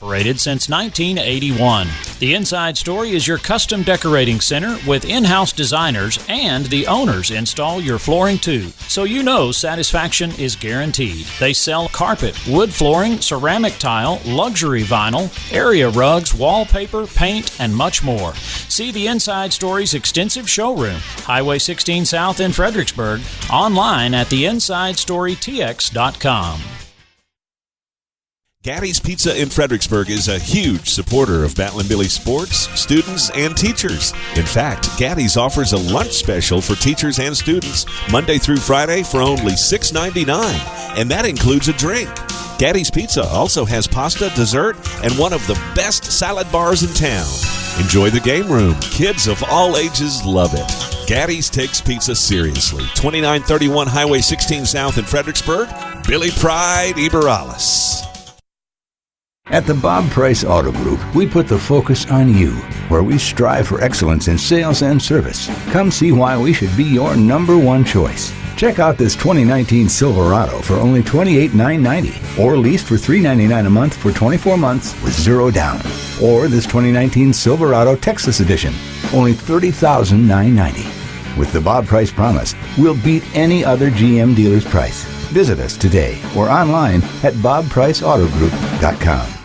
Operated since 1981. The Inside Story is your custom decorating center with in-house designers, and the owners install your flooring too, so you know satisfaction is guaranteed. They sell carpet, wood flooring, ceramic tile, luxury vinyl, area rugs, wallpaper, paint, and much more. See the Inside Story's extensive showroom, Highway 16 South in Fredericksburg, online at theinsidestorytx.com. Gaddy's Pizza in Fredericksburg is a huge supporter of Battlin Billies Sports, students, and teachers. In fact, Gaddy's offers a lunch special for teachers and students Monday through Friday for only $6.99, and that includes a drink. Gaddy's Pizza also has pasta, dessert, and one of the best salad bars in town. Enjoy the game room. Kids of all ages love it. Gaddy's takes pizza seriously. 2931 Highway 16 South in Fredericksburg. Billy Pride, Iberalis. At the Bob Price Auto Group, we put the focus on you, where we strive for excellence in sales and service. Come see why we should be your number one choice. Check out this 2019 Silverado for only $28,990, or leased for $399 a month for 24 months with zero down. Or this 2019 Silverado Texas Edition, only $30,990. With the Bob Price Promise, we'll beat any other GM dealer's price. Visit us today or online at bobpriceautogroup.com.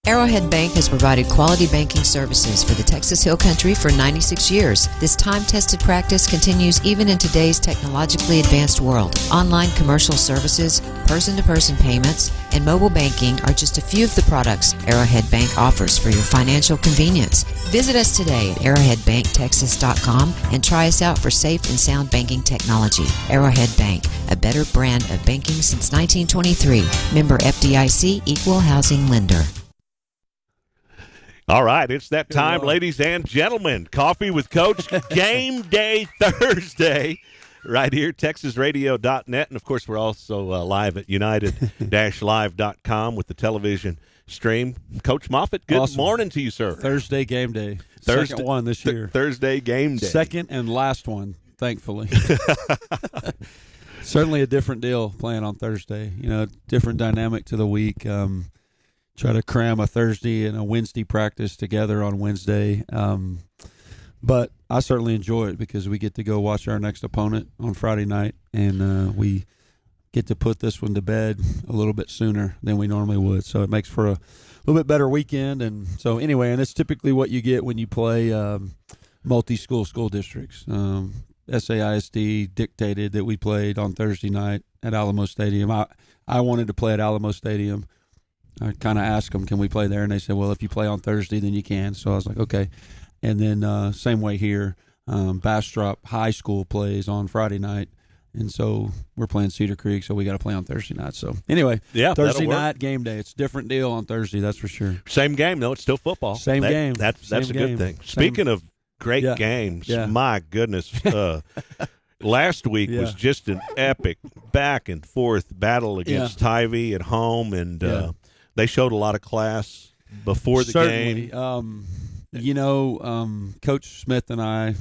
Arrowhead Bank has provided quality banking services for the Texas Hill Country for 96 years. This time-tested practice continues even in today's technologically advanced world. Online commercial services, person-to-person payments, and mobile banking are just a few of the products Arrowhead Bank offers for your financial convenience. Visit us today at arrowheadbanktexas.com and try us out for safe and sound banking technology. Arrowhead Bank, a better brand of banking since 1923. Member FDIC, Equal Housing Lender. All right, it's that time, ladies and gentlemen. Coffee with Coach, Game Day Thursday, right here, TexasRadio.net. And, of course, we're also live at United-Live.com with the television stream. Coach Moffet, good morning to you, sir. Thursday game day. Second one this year. Thursday game day. Second and last one, thankfully. Certainly a different deal playing on Thursday. You know, different dynamic to the week. Try to cram a Thursday and a Wednesday practice together on Wednesday. But I certainly enjoy it because we get to go watch our next opponent on Friday night, and we get to put this one to bed a little bit sooner than we normally would. So it makes for a little bit better weekend. And so anyway, and it's typically what you get when you play multi-school school districts. SAISD dictated that we played on Thursday night at Alamo Stadium. I wanted to play at Alamo Stadium. I kind of asked them, can we play there? And they said, well, if you play on Thursday, then you can. So I was like, okay. And then same way here, Bastrop High School plays on Friday night. And so we're playing Cedar Creek, so we got to play on Thursday night. So anyway, Thursday night, game day. It's a different deal on Thursday, that's for sure. Same game, though. It's still football. Same game. That's a good thing. Speaking of great games, my goodness, last week was just an epic back-and-forth battle against Tivy at home, and they showed a lot of class before the game. Coach Smith and I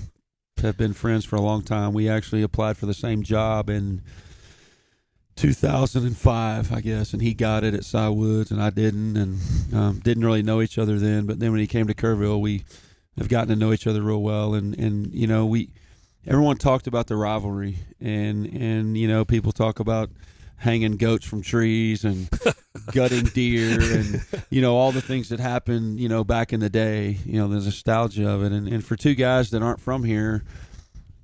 have been friends for a long time. We actually applied for the same job in 2005, I guess, and he got it at Cy Woods, and I didn't, and didn't really know each other then. But then when he came to Kerrville, we have gotten to know each other real well, and everyone talked about the rivalry, and people talk about hanging goats from trees and gutting deer and, all the things that happened, back in the day, the nostalgia of it. And for two guys that aren't from here,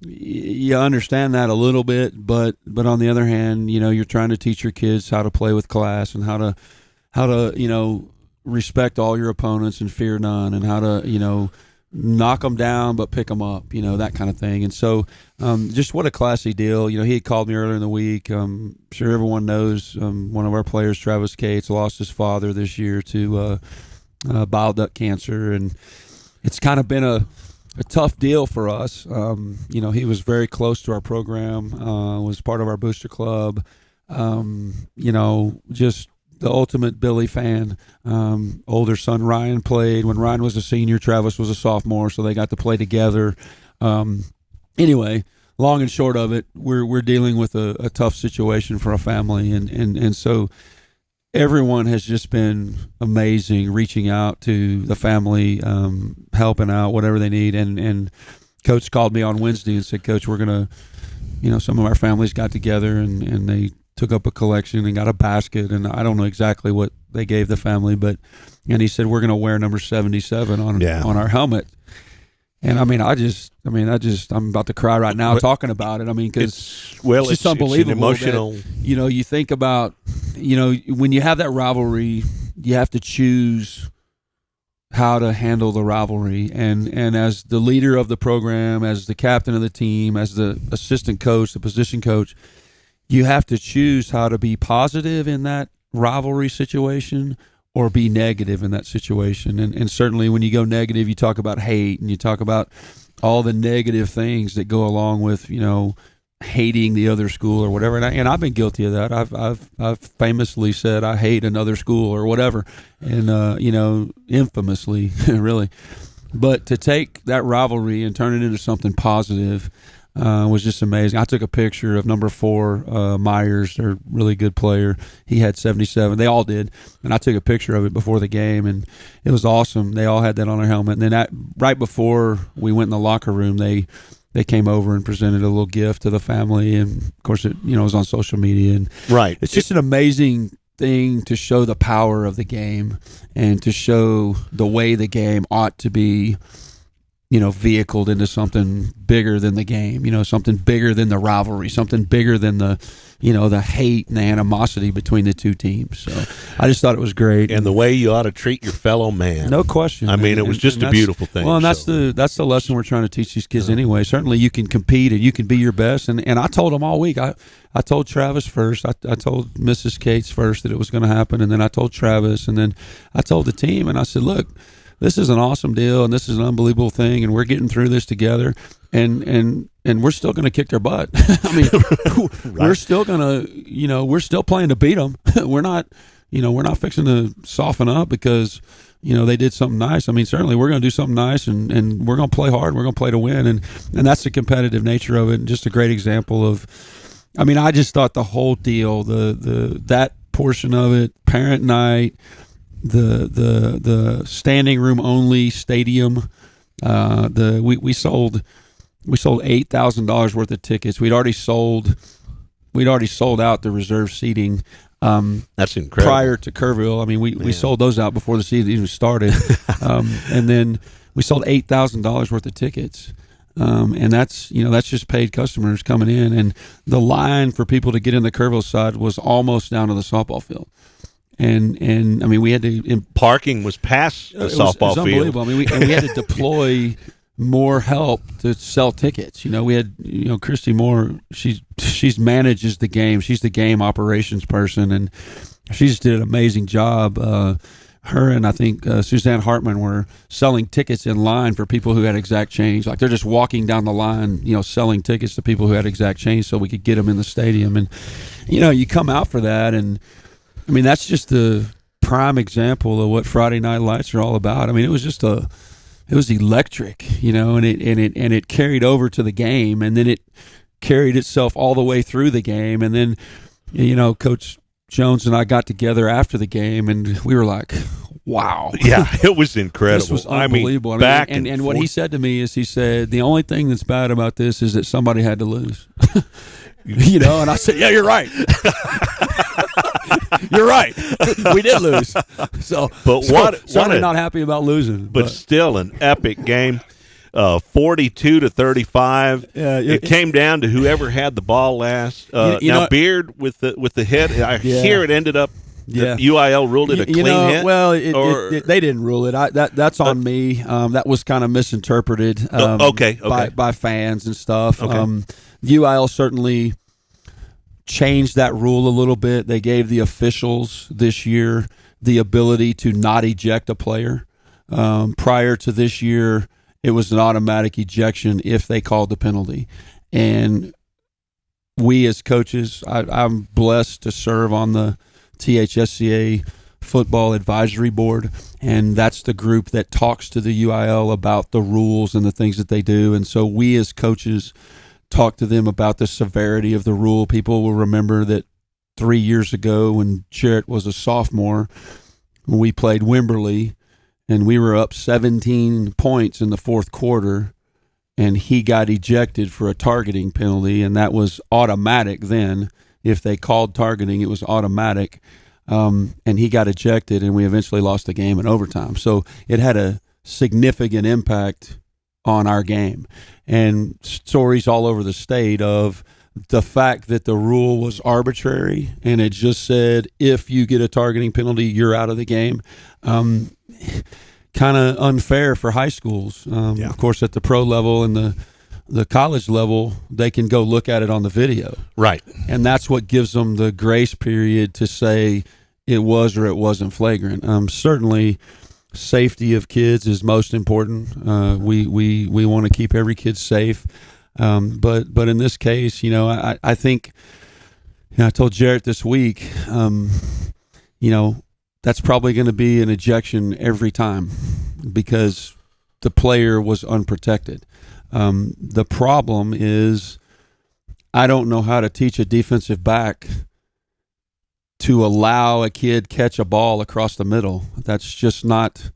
you understand that a little bit, but on the other hand, you're trying to teach your kids how to play with class and how to respect all your opponents and fear none, and how to, knock them down but pick them up, that kind of thing. And so just what a classy deal. He had called me earlier in the week. I'm sure everyone knows one of our players, Travis Cates, lost his father this year to bile duct cancer, and it's kind of been a tough deal for us. He was very close to our program, was part of our booster club, just the ultimate Billy fan. Older son Ryan played. When Ryan was a senior, Travis was a sophomore, so they got to play together. Anyway, long and short of it, we're dealing with a tough situation for a family, and so everyone has just been amazing, reaching out to the family, helping out whatever they need. And Coach called me on Wednesday and said, Coach, we're going to, some of our families got together and they took up a collection and got a basket. And I don't know exactly what they gave the family, and he said, we're going to wear number 77 on our helmet. And I'm about to cry right now talking about it. Because it's just unbelievable. It's an emotional. That, you think about, when you have that rivalry, you have to choose how to handle the rivalry. And as the leader of the program, as the captain of the team, as the assistant coach, the position coach, you have to choose how to be positive in that rivalry situation or be negative in that situation. And certainly when you go negative, you talk about hate and you talk about all the negative things that go along with, hating the other school or whatever. And I've been guilty of that. I've famously said I hate another school or whatever. And, infamously, really. But to take that rivalry and turn it into something positive was just amazing. I took a picture of number 4, Myers, their really good player. He had 77. They all did. And I took a picture of it before the game, and it was awesome. They all had that on their helmet. And then right before we went in the locker room, they came over and presented a little gift to the family. And, of course, it was on social media. And right. It's just an amazing thing to show the power of the game and to show the way the game ought to be vehicled into something bigger than the game, something bigger than the rivalry, something bigger than the hate and the animosity between the two teams. So I just thought it was great. And the way you ought to treat your fellow man. No question. It was just a beautiful thing. Well, and that's the lesson we're trying to teach these kids anyway. Certainly you can compete and you can be your best. And I told them all week, I told Travis first, I told Mrs. Cates first that it was going to happen. And then I told Travis, and then I told the team, and I said, look, this is an awesome deal, and this is an unbelievable thing, and we're getting through this together, and we're still going to kick their butt. Right. We're still going to, we're still playing to beat them. We're not fixing to soften up because, they did something nice. Certainly we're going to do something nice, and we're going to play hard. We're going to play to win, and that's the competitive nature of it, and just a great example of. I just thought the whole deal, that portion of it, parent night. The standing room only stadium. We sold $8,000 worth of tickets. We'd already sold out the reserve seating. That's incredible. Prior to Kerrville, we sold those out before the season even started, and then we sold $8,000 worth of tickets. And that's just paid customers coming in, and the line for people to get in the Kerrville side was almost down to the softball field. And we had to parking was past the softball field. It was unbelievable. We had to deploy more help to sell tickets. We had Christy Moore. She's manages the game. She's the game operations person, and she just did an amazing job. Her and I think Suzanne Hartman were selling tickets in line for people who had exact change. Like they're just walking down the line, selling tickets to people who had exact change so we could get them in the stadium. And you come out for that, and that's just the prime example of what Friday Night Lights are all about. It was electric, and it carried over to the game, and then it carried itself all the way through the game. And then, Coach Jones and I got together after the game, and we were like, wow. Yeah, it was incredible. This was unbelievable. And what he said to me is, he said, the only thing that's bad about this is that somebody had to lose. And I said, yeah, you're right. You're right. We did lose. Certainly not happy about losing. But still an epic game. 42-35. It came down to whoever had the ball last. Now Beard with the hit. I hear it ended up. The UIL ruled it a clean hit. Well, they didn't rule it. That's on me. That was kind of misinterpreted. Okay. By fans and stuff. Okay. UIL certainly changed that rule a little bit. They gave the officials this year the ability to not eject a player. Prior to this year, it was an automatic ejection if they called the penalty. And we as coaches, I'm blessed to serve on the THSCA Football Advisory Board, and that's the group that talks to the UIL about the rules and the things that they do. And so we as coaches talk to them about the severity of the rule. People will remember that 3 years ago when Jarrett was a sophomore, when we played Wimberley, and we were up 17 points in the fourth quarter, and he got ejected for a targeting penalty, and that was automatic then. If they called targeting, it was automatic, and he got ejected, and we eventually lost the game in overtime. So it had a significant impact on our game. And stories all over the state of the fact that the rule was arbitrary and it just said if you get a targeting penalty, you're out of the game. Kind of unfair for high schools. Of course, at the pro level and the college level, they can go look at it on the video. Right. And that's what gives them the grace period to say it was or it wasn't flagrant. Certainly, safety of kids is most important. We want to keep every kid safe. But in this case, I think, I told Jarrett this week, that's probably going to be an ejection every time because the player was unprotected. The problem is I don't know how to teach a defensive back to allow a kid catch a ball across the middle. That's just not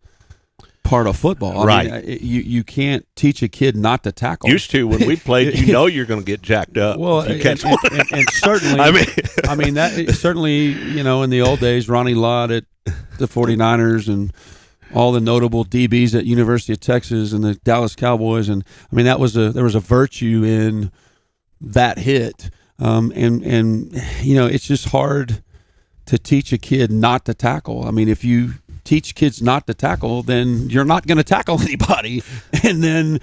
part of football. Right. I mean, you can't teach a kid not to tackle. Used to when we played, you're going to get jacked up. Well, if you catch one. And certainly, I mean that certainly, in the old days, Ronnie Lott at the 49ers and all the notable DBs at University of Texas and the Dallas Cowboys, and I mean there was a virtue in that hit, and it's just hard to teach a kid not to tackle. I mean, if you teach kids not to tackle, then you're not going to tackle anybody. And then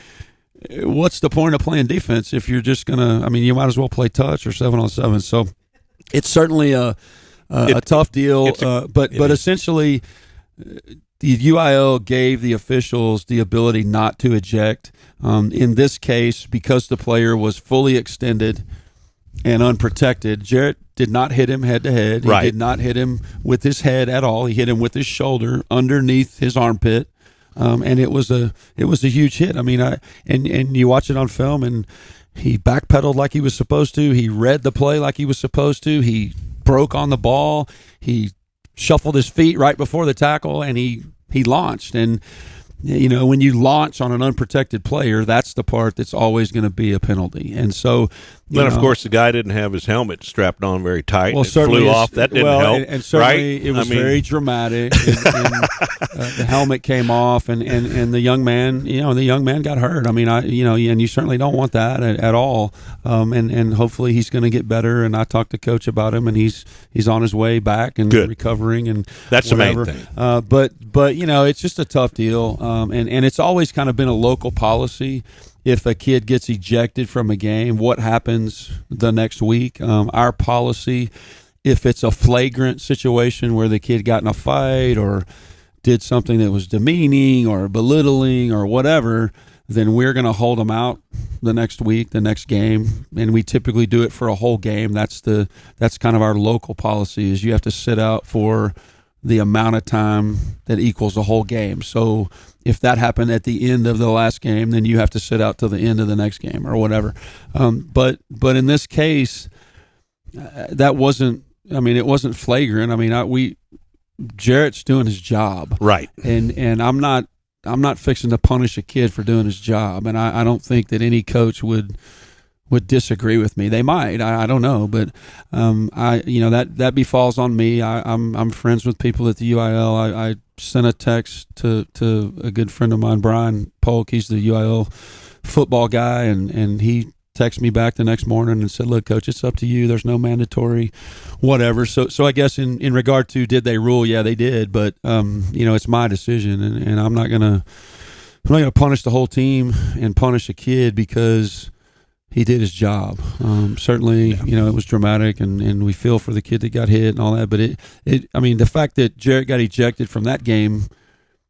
what's the point of playing defense if you're just going to, you might as well play touch or 7-on-7. So it's certainly a tough deal. But essentially the UIL gave the officials the ability not to eject. In this case, because the player was fully extended and unprotected, Jarrett did not hit him head to head. He did not hit him with his head at all. He hit him with his shoulder underneath his armpit, and it was a huge hit. I mean, and you watch it on film, and he backpedaled like he was supposed to. He read the play like he was supposed to. He broke on the ball. He shuffled his feet right before the tackle, and he launched. And when you launch on an unprotected player, that's the part that's always going to be a penalty. And so, then of course, the guy didn't have his helmet strapped on very tight. Well, it flew off. That didn't help. And certainly, right? It was very dramatic. And the helmet came off, and the young man, got hurt. I mean, and you certainly don't want that at all. And hopefully he's going to get better. And I talked to Coach about him, and he's on his way back and recovering. And that's whatever. the main thing. But it's just a tough deal. And it's always kind of been a local policy. If a kid gets ejected from a game, what happens the next week? Our policy, if it's a flagrant situation where the kid got in a fight or did something that was demeaning or belittling or whatever, then we're going to hold them out the next week, the next game, and we typically do it for a whole game. That's kind of our local policy, is you have to sit out for the amount of time that equals a whole game. So if that happened at the end of the last game, then you have to sit out till the end of the next game or whatever. But in this case, that wasn't. It wasn't flagrant. Jarrett's doing his job, right? And I'm not fixing to punish a kid for doing his job. And I don't think that any coach would disagree with me. They might. I don't know, but that befalls on me. I'm friends with people at the UIL. I sent a text to a good friend of mine, Brian Polk. He's the UIL football guy, and he texted me back the next morning and said, "Look, Coach, it's up to you. There's no mandatory, whatever." So I guess in regard to did they rule? Yeah, they did, but it's my decision, and I'm not gonna punish the whole team and punish a kid because he did his job. Certainly, it was dramatic, and we feel for the kid that got hit and all that. But the fact that Jarrett got ejected from that game,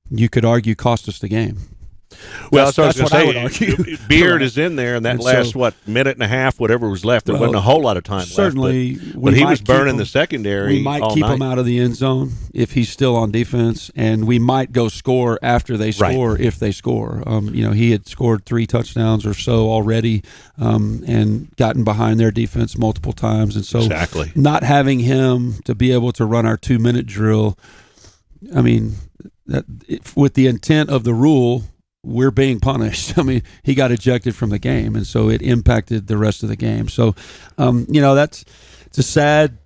you could argue cost us the game. Well, that's what I would argue. Beard is in there, and that last minute and a half, whatever was left. There wasn't a whole lot of time certainly left. But he was burning the secondary. We might all keep night. him out of the end zone if he's still on defense, and we might go score after they score if they score. He had scored 3 touchdowns or so already, and gotten behind their defense multiple times, and so not having him to be able to run our 2-minute drill. I mean, with the intent of the rule, we're being punished. I mean, he got ejected from the game, and so it impacted the rest of the game. So, it's a sad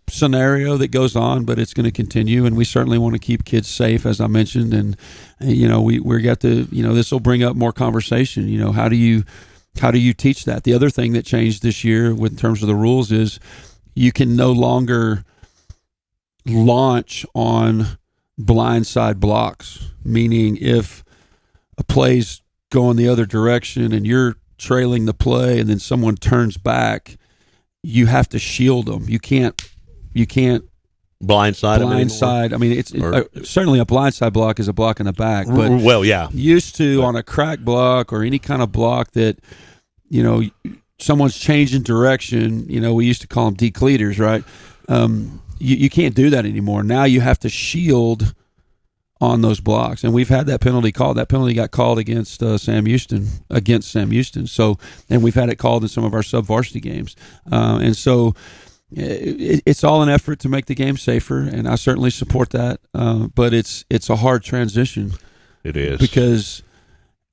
scenario that goes on, but it's going to continue, and we certainly want to keep kids safe, as I mentioned. And we got to, this will bring up more conversation. How do you teach that? The other thing that changed this year in terms of the rules is you can no longer launch on blindside blocks, meaning if a play's going the other direction and you're trailing the play and then someone turns back, you have to shield them. You can't blindside. I mean, it's certainly a blindside block is a block in the back, but used to on a crack block or any kind of block that someone's changing direction. We used to call them decleaters, right? You can't do that anymore. Now you have to shield on those blocks, and we've had that penalty called. That penalty got called against Sam Houston. So, and we've had it called in some of our sub-varsity games, and so it's all an effort to make the game safer, and I certainly support that. But it's a hard transition. It is, because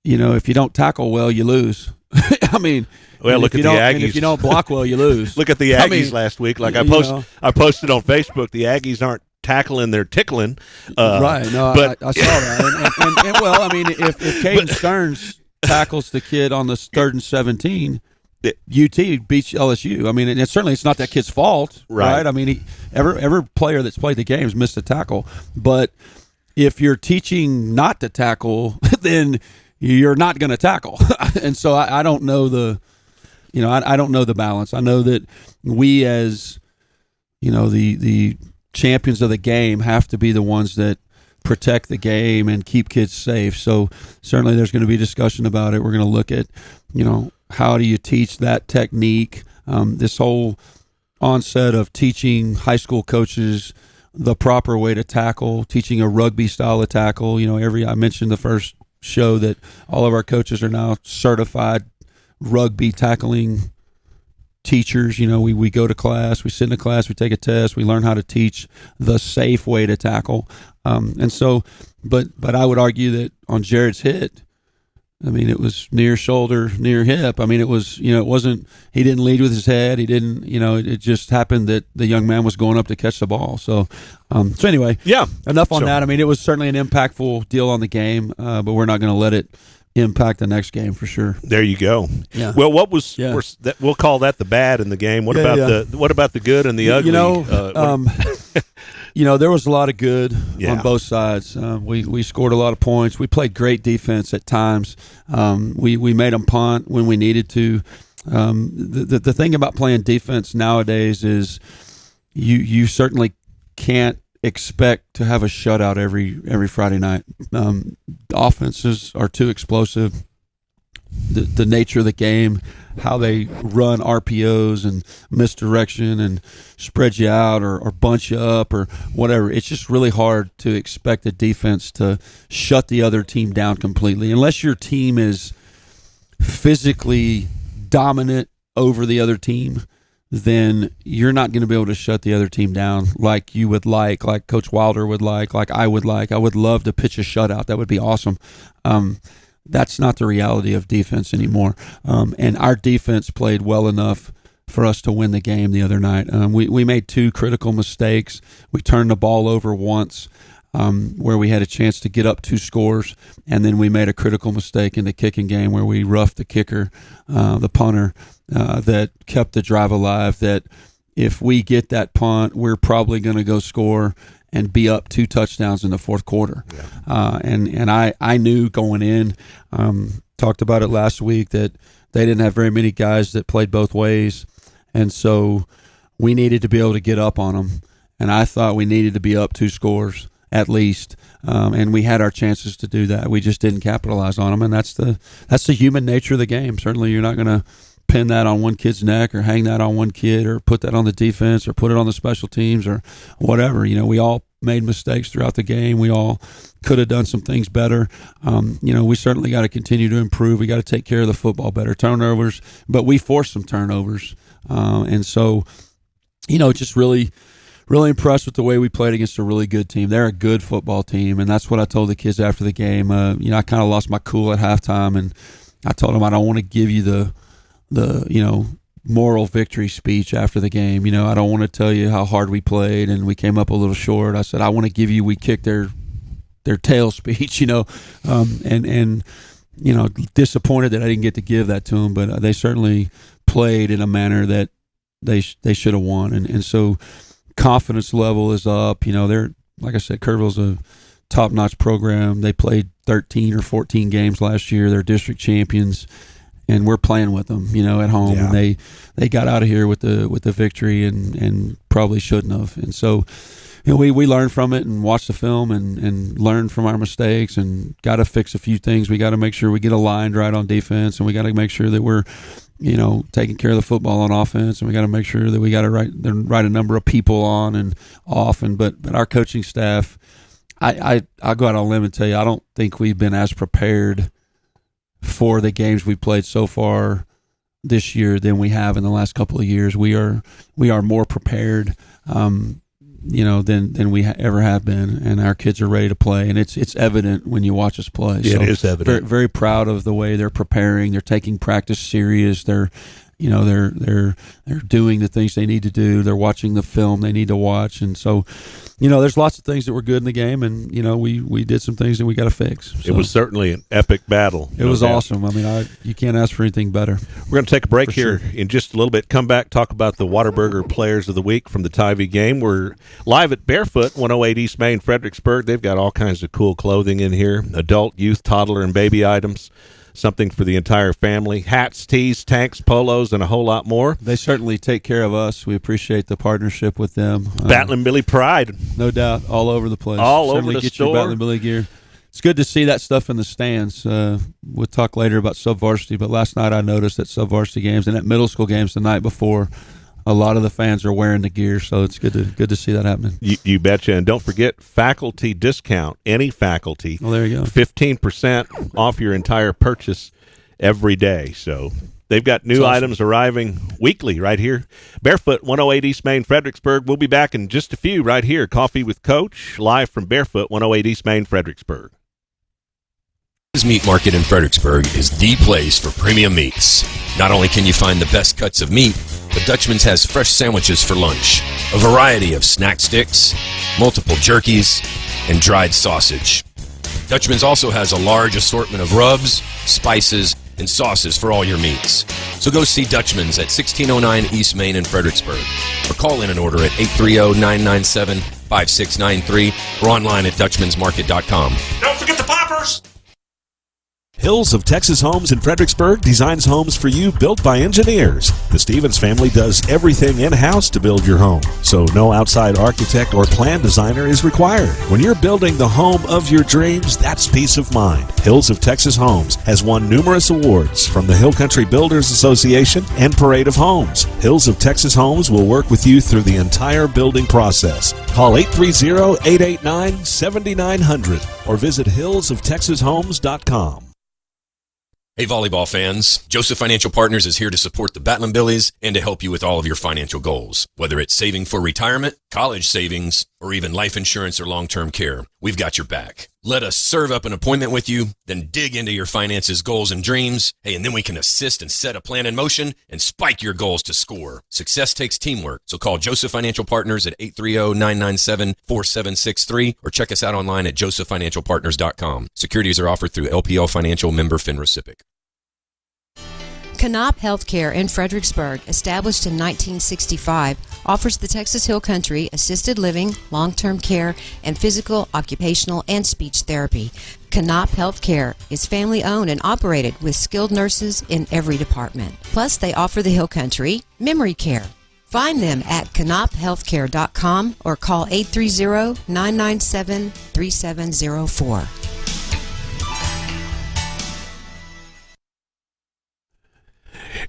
if you don't tackle well, you lose. I mean, look at the Aggies. And if you don't block well, you lose. Look at the Aggies last week. Like I posted on Facebook, the Aggies aren't tackling, they're tickling. Right. No, but I saw that. And well, I mean, if Caden Stearns tackles the kid on the 3rd and 17, UT beats LSU. I mean, and it's not that kid's fault, right? I mean, every player that's played the game has missed a tackle. But if you're teaching not to tackle, then you're not going to tackle. And so I don't know I don't know the balance. I know that we as, the champions of the game have to be the ones that protect the game and keep kids safe. So certainly there's going to be discussion about it. We're going to look at, how do you teach that technique? This whole onset of teaching high school coaches the proper way to tackle, teaching a rugby style of tackle. I mentioned the first show that all of our coaches are now certified rugby tackling teachers. We go to class, we sit in a class, we take a test, we learn how to teach the safe way to tackle. And so, but I would argue that on Jared's hit, I mean, it was near shoulder, near hip. I mean, it was, it wasn't, he didn't lead with his head. He didn't, it just happened that the young man was going up to catch the ball. So anyway, enough on that. I mean, it was certainly an impactful deal on the game, but we're not going to let it impact the next game for sure. There you go. Yeah. Well, what was we'll call that the bad in the game. What about the good and the ugly? There was a lot of good on both sides. We scored a lot of points. We played great defense at times. We made them punt when we needed to. The thing about playing defense nowadays is you certainly can't expect to have a shutout every Friday night. Offenses are too explosive. The nature of the game, how they run RPOs and misdirection and spread you out or bunch you up or whatever. It's just really hard to expect a defense to shut the other team down completely unless your team is physically dominant over the other team. Then you're not going to be able to shut the other team down like you would like Coach Wilder would like I would like. I would love to pitch a shutout. That would be awesome. That's not the reality of defense anymore. And our defense played well enough for us to win the game the other night. We made 2 critical mistakes. We turned the ball over once where we had a chance to get up 2 scores, and then we made a critical mistake in the kicking game where we roughed the kicker, the punter, that kept the drive alive, that if we get that punt, we're probably going to go score and be up 2 touchdowns in the fourth quarter. Yeah. And I knew going in, talked about it last week, that they didn't have very many guys that played both ways. And so we needed to be able to get up on them. And I thought we needed to be up 2 scores. at least. And we had our chances to do that. We just didn't capitalize on them, and that's the human nature of the game. Certainly, you're not going to pin that on one kid's neck or hang that on one kid or put that on the defense or put it on the special teams or whatever. We all made mistakes throughout the game. We all could have done some things better. We certainly got to continue to improve. We got to take care of the football better. Turnovers, but we forced some turnovers. And so, just really impressed with the way we played against a really good team. They're a good football team, and that's what I told the kids after the game. I kind of lost my cool at halftime, and I told them I don't want to give you the moral victory speech after the game. I don't want to tell you how hard we played and we came up a little short. I said I want to give you we kicked their tail speech. And disappointed that I didn't get to give that to them, but they certainly played in a manner that they should have won, and so confidence level is up. They're, like I said, Kerrville's a top-notch program. They played 13 or 14 games last year. They're district champions, and we're playing with them, at home. Yeah. And they got out of here with the victory and probably shouldn't have. And so, we learned from it and watched the film and learned from our mistakes and got to fix a few things. We got to make sure we get aligned right on defense, and we got to make sure that we're taking care of the football on offense, and we got to make sure that we got the right number of people on and off. But our coaching staff, I'll go out on a limb and tell you, I don't think we've been as prepared for the games we played so far this year than we have in the last couple of years. We are more prepared, than we ever have been, and our kids are ready to play, and it's evident when you watch us play. Yeah, so it is evident. Very, very proud of the way they're preparing. They're taking practice serious. They're doing the things they need to do. They're watching the film they need to watch, and so there's lots of things that were good in the game, and we did some things that we got to fix. So, it was certainly an epic battle. It was awesome. I mean, you can't ask for anything better. We're going to take a break here in just a little bit. Come back, talk about the Whataburger Players of the Week from the Tivy game. We're live at Barefoot, 108 East Main, Fredericksburg. They've got all kinds of cool clothing in here: adult, youth, toddler, and baby items. Something for the entire family. Hats, tees, tanks, polos, and a whole lot more. They certainly take care of us. We appreciate the partnership with them. Battlin Billy pride. No doubt. All over the place. All certainly over the get store. Your Battlin Billy gear. It's good to see that stuff in the stands. We'll talk later about sub-varsity, but last night I noticed at sub-varsity games and at middle school games the night before, a lot of the fans are wearing the gear, so it's good to see that happening. You betcha. And don't forget, faculty discount, any faculty. Well, there you go. 15% off your entire purchase every day. So they've got new items arriving weekly right here. Barefoot, 108 East Main, Fredericksburg. We'll be back in just a few right here. Coffee with Coach, live from Barefoot, 108 East Main, Fredericksburg. Dutchman's Meat Market in Fredericksburg is the place for premium meats. Not only can you find the best cuts of meat, but Dutchman's has fresh sandwiches for lunch, a variety of snack sticks, multiple jerkies, and dried sausage. Dutchman's also has a large assortment of rubs, spices, and sauces for all your meats. So go see Dutchman's at 1609 East Main in Fredericksburg, or call in an order at 830-997-5693 or online at dutchmansmarket.com. Don't forget the poppers! Hills of Texas Homes in Fredericksburg designs homes for you built by engineers. The Stevens family does everything in-house to build your home, so no outside architect or plan designer is required. When you're building the home of your dreams, that's peace of mind. Hills of Texas Homes has won numerous awards from the Hill Country Builders Association and Parade of Homes. Hills of Texas Homes will work with you through the entire building process. Call 830-889-7900 or visit hillsoftexashomes.com. Hey volleyball fans, Joseph Financial Partners is here to support the Battlin Billies and to help you with all of your financial goals. Whether it's saving for retirement, college savings, or even life insurance or long-term care, we've got your back. Let us serve up an appointment with you, then dig into your finances, goals, and dreams. Hey, and then we can assist and set a plan in motion and spike your goals to score. Success takes teamwork, so call Joseph Financial Partners at 830-997-4763 or check us out online at josephfinancialpartners.com. Securities are offered through LPL Financial, member FINRA. Canop Healthcare in Fredericksburg, established in 1965, offers the Texas Hill Country assisted living, long-term care, and physical, occupational, and speech therapy. Canop Healthcare is family-owned and operated with skilled nurses in every department. Plus, they offer the Hill Country memory care, Find them at knophealthcare.com or call 830-997-3704.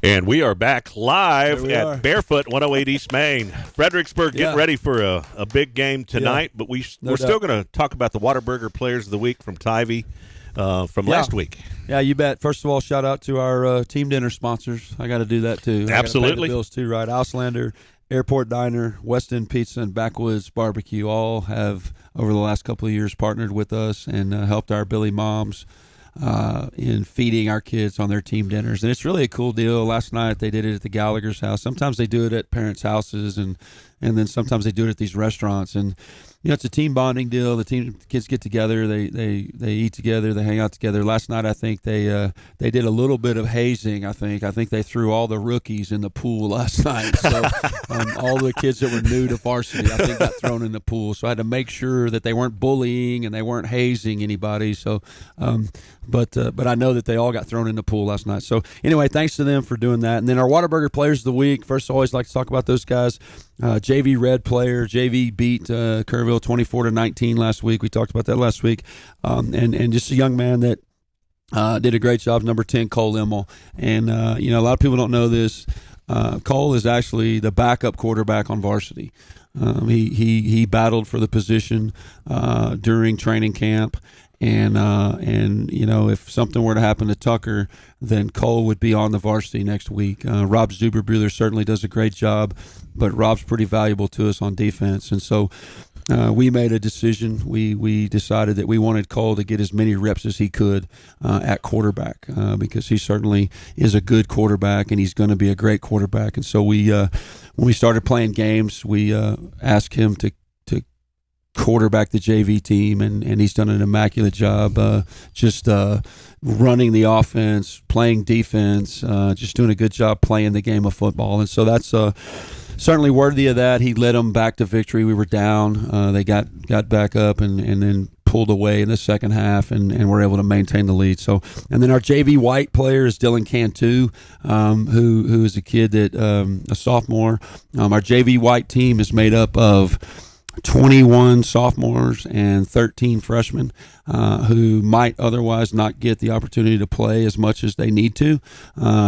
And we are back live at Barefoot 108 East Main. Fredericksburg getting ready for a big game tonight, but we're still going to talk about the Whataburger Players of the Week from Tivy from last week. Yeah, you bet. First of all, shout out to our team dinner sponsors. I got to do that too. Absolutely. I gotta pay the bills too, right? Auslander, Airport Diner, West End Pizza, and Backwoods Barbecue all have, over the last couple of years, partnered with us and helped our Billy moms in feeding our kids on their team dinners. And it's really a cool deal. Last night they did it at the Gallagher's house. Sometimes they do it at parents' houses, and then sometimes they do it at these restaurants. And it's a team bonding deal. The kids get together, they eat together, they hang out together. Last night I think they did a little bit of hazing. I think they threw all the rookies in the pool last night. So all the kids that were new to varsity, I think, got thrown in the pool. So I had to make sure that they weren't bullying and they weren't hazing anybody. So, but I know that they all got thrown in the pool last night. So anyway, thanks to them for doing that. And then our Whataburger Players of the Week. First, I always like to talk about those guys. JV Red player. JV beat Kerrville 24-19 last week. We talked about that last week. And just a young man that did a great job. Number 10, Cole Immel. And a lot of people don't know this. Cole is actually the backup quarterback on varsity. He battled for the position during training camp. And if something were to happen to Tucker, then Cole would be on the varsity next week. Rob Zuberbuehler certainly does a great job, but Rob's pretty valuable to us on defense. And so we made a decision. We decided that we wanted Cole to get as many reps as he could at quarterback because he certainly is a good quarterback and he's going to be a great quarterback. And so when we started playing games, we asked him to quarterback the JV team, and he's done an immaculate job just running the offense, playing defense, just doing a good job playing the game of football. And so that's certainly worthy of that. He led them back to victory. We were down. They got back up and then pulled away in the second half and were able to maintain the lead. So, and then our JV White player is Dylan Cantu, who is a kid that a sophomore. Our JV White team is made up of 21 sophomores and 13 freshmen who might otherwise not get the opportunity to play as much as they need to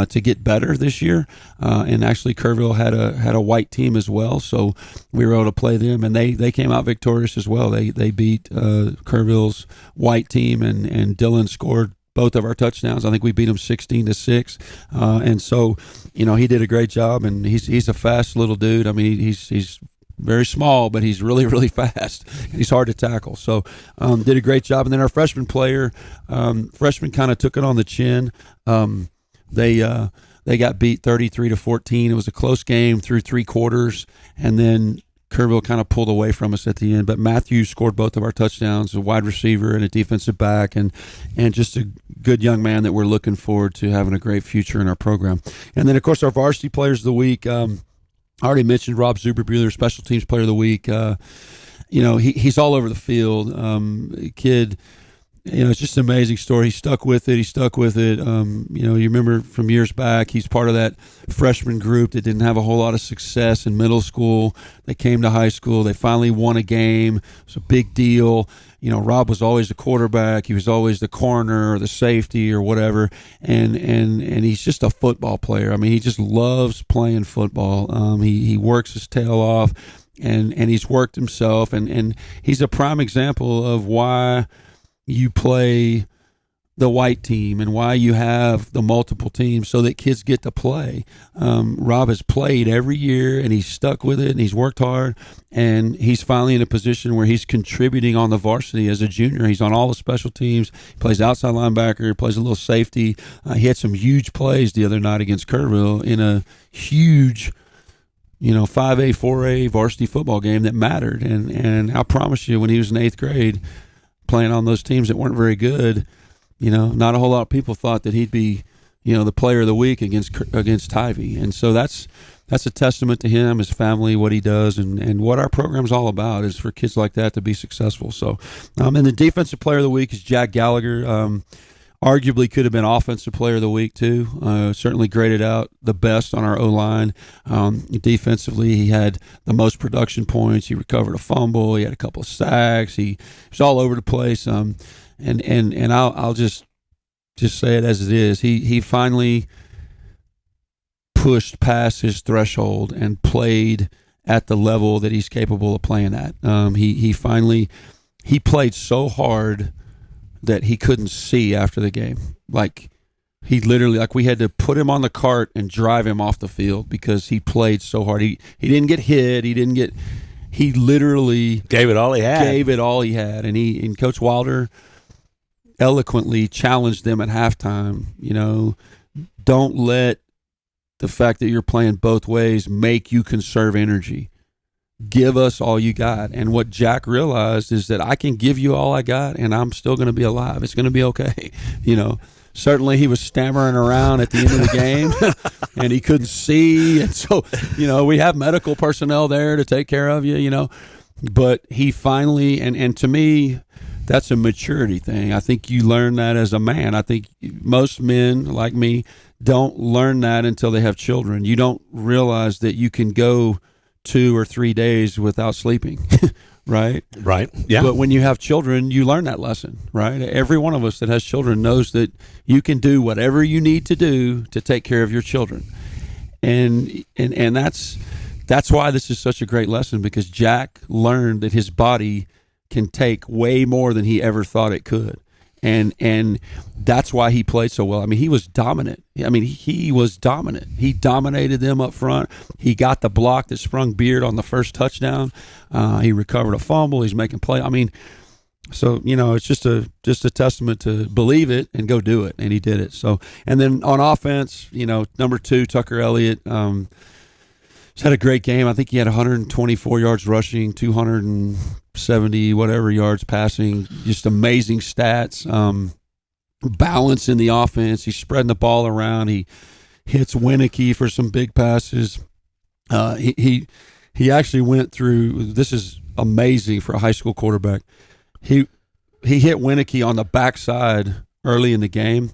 get better this year. And actually, Kerrville had a white team as well, so we were able to play them, and they came out victorious as well. They beat Kerrville's white team, and Dylan scored both of our touchdowns. I think we beat him 16-6, and so he did a great job, and he's a fast little dude. I mean, he's very small, but he's really, really fast. He's hard to tackle. So did a great job. And then our freshman player, freshman kind of took it on the chin. They got beat 33-14. It was a close game through three quarters, and then Kerrville kind of pulled away from us at the end. But Matthew scored both of our touchdowns, a wide receiver and a defensive back, and just a good young man that we're looking forward to having a great future in our program. And then, of course, our varsity players of the week, I already mentioned Rob Zuberbuehler, Special Teams Player of the Week. He's all over the field. Kid, it's just an amazing story. He stuck with it. You remember from years back, he's part of that freshman group that didn't have a whole lot of success in middle school. They came to high school. They finally won a game. It was a big deal. Rob was always the quarterback. He was always the corner or the safety or whatever. And he's just a football player. I mean, he just loves playing football. He works his tail off, and he's worked himself. And he's a prime example of why you play the white team and why you have the multiple teams so that kids get to play. Rob has played every year, and he's stuck with it, and he's worked hard, and he's finally in a position where he's contributing on the varsity as a junior. He's on all the special teams. He plays outside linebacker, plays a little safety. He had some huge plays the other night against Kerrville in a huge 5A, 4A varsity football game that mattered. And I promise you, when he was in 8th grade playing on those teams that weren't very good, not a whole lot of people thought that he'd be, the player of the week against Tivy. And so that's a testament to him, his family, what he does, and what our program's all about is for kids like that to be successful. So, and the defensive player of the week is Jack Gallagher. arguably could have been offensive player of the week too. Certainly graded out the best on our O-line. Defensively, he had the most production points. He recovered a fumble. He had a couple of sacks. He was all over the place. And I'll just say it as it is. He finally pushed past his threshold and played at the level that he's capable of playing at. He played so hard that he couldn't see after the game. Like, he literally, like, we had to put him on the cart and drive him off the field because he played so hard. He didn't get hit. He literally gave it all he had. And Coach Wilder eloquently challenged them at halftime. Don't let the fact that you're playing both ways make you conserve energy. Give us all you got. And what Jack realized is that I can give you all I got and I'm still going to be alive. It's going to be okay. Certainly he was stammering around at the end of the game and he couldn't see. And so, we have medical personnel there to take care of you, but he finally, and to me, that's a maturity thing. I think you learn that as a man. I think most men like me don't learn that until they have children. You don't realize that you can go 2 or 3 days without sleeping, right? Right, yeah. But when you have children, you learn that lesson, right? Every one of us that has children knows that you can do whatever you need to do to take care of your children. And that's why this is such a great lesson, because Jack learned that his body can take way more than he ever thought it could. And that's why he played so well. I mean, he was dominant. He was dominant. He dominated them up front. He got the block that sprung Beard on the first touchdown. He recovered a fumble. He's making play. So it's just a testament to believe it and go do it, and he did it. So, and then on offense, number 2, Tucker Elliott, he's had a great game. I think he had 124 yards rushing, 270 whatever yards passing. Just amazing stats. Balance in the offense. He's spreading the ball around. He hits Winicky for some big passes. He actually went through. This is amazing for a high school quarterback. He hit Winicky on the backside early in the game,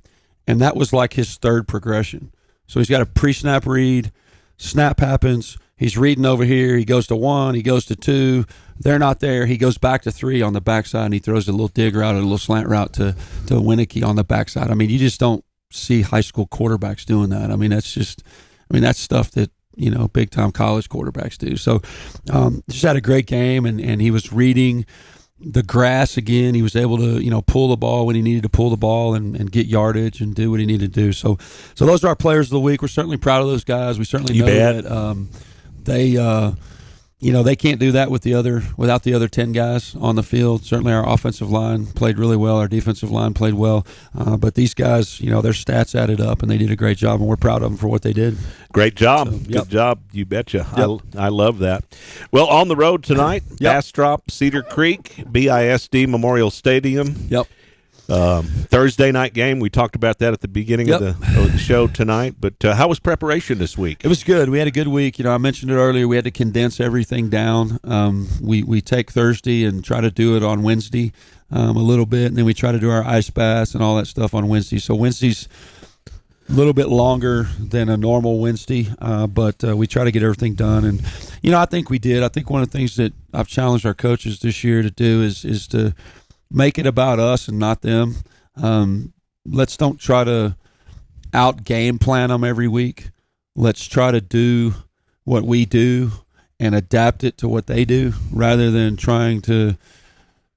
and that was like his third progression. So he's got a pre-snap read. Snap happens. He's reading over here. He goes to 1. He goes to 2. They're not there. He goes back to 3 on the backside, and he throws a little dig route, a little slant route to Winicky on the backside. You just don't see high school quarterbacks doing that. That's stuff that, big-time college quarterbacks do. So just had a great game, and he was reading the grass again. He was able to, pull the ball when he needed to pull the ball and get yardage and do what he needed to do. So those are our players of the week. We're certainly proud of those guys. We certainly know that they can't do that without the other 10 guys on the field. Certainly our offensive line played really well. Our defensive line played well. But these guys, their stats added up, and they did a great job, and we're proud of them for what they did. Great job. So, Good job. You betcha. Yep. I love that. Well, on the road tonight, Bastrop, Cedar Creek, BISD Memorial Stadium. Yep. Thursday night game. We talked about that at the beginning of the show tonight. But how was preparation this week? It was good. We had a good week. I mentioned it earlier. We had to condense everything down. We take Thursday and try to do it on Wednesday a little bit, and then we try to do our ice baths and all that stuff on Wednesday. So Wednesday's a little bit longer than a normal Wednesday, but we try to get everything done. And, I think we did. I think one of the things that I've challenged our coaches this year to do is to make it about us and not them. Let's don't try to out game plan them every week. Let's try to do what we do and adapt it to what they do, rather than trying to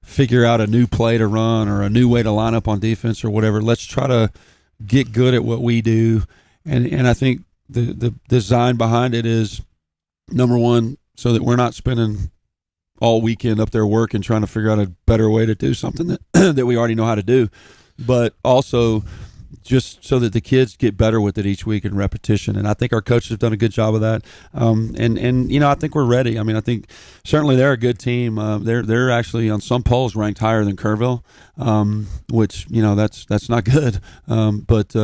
figure out a new play to run or a new way to line up on defense or whatever. Let's try to get good at what we do. And I think the design behind it is, number one, so that we're not spending all weekend up there working, trying to figure out a better way to do something that that we already know how to do, but also just so that the kids get better with it each week in repetition. And I think our coaches have done a good job of that. And I think we're ready. I think certainly they're a good team. They're actually on some polls ranked higher than Kerrville, which that's not good. But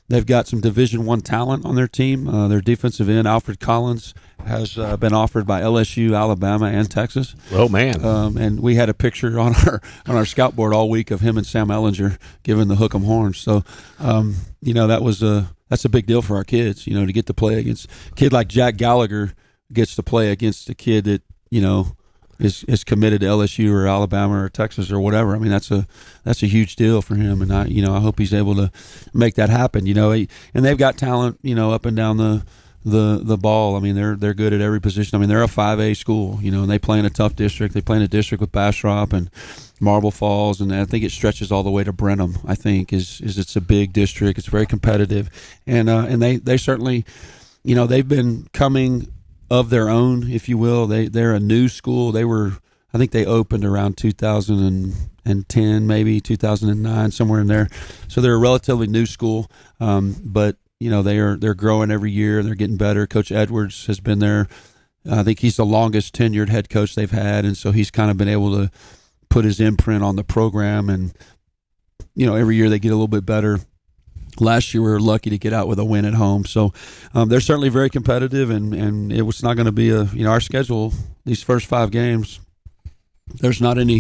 they've got some Division I talent on their team. Their defensive end, Alfred Collins, has been offered by LSU, Alabama, and Texas. Oh man! And we had a picture on our scout board all week of him and Sam Ellinger giving the hook 'em horns. So, that's a big deal for our kids. To get to play against a kid like Jack Gallagher gets to play against a kid that is committed to LSU or Alabama or Texas or whatever. I mean, that's a huge deal for him, and I hope he's able to make that happen. And they've got talent, up and down the ball. I mean, they're good at every position. I mean, they're a 5A school, and they play in a tough district. They play in a district with Bastrop and Marble Falls, and I think it stretches all the way to Brenham. I think is it's a big district. It's very competitive, and they certainly, they've been coming of their own, if you will. They're a new school. I think they opened around 2010, maybe 2009, somewhere in there. So they're a relatively new school, but they're growing every year and they're getting better. Coach Edwards has been there. I think he's the longest tenured head coach they've had, and so he's kind of been able to put his imprint on the program. And every year they get a little bit better. Last year we were lucky to get out with a win at home, so they're certainly very competitive, and it was not going to be our schedule. These first 5 games, there's not any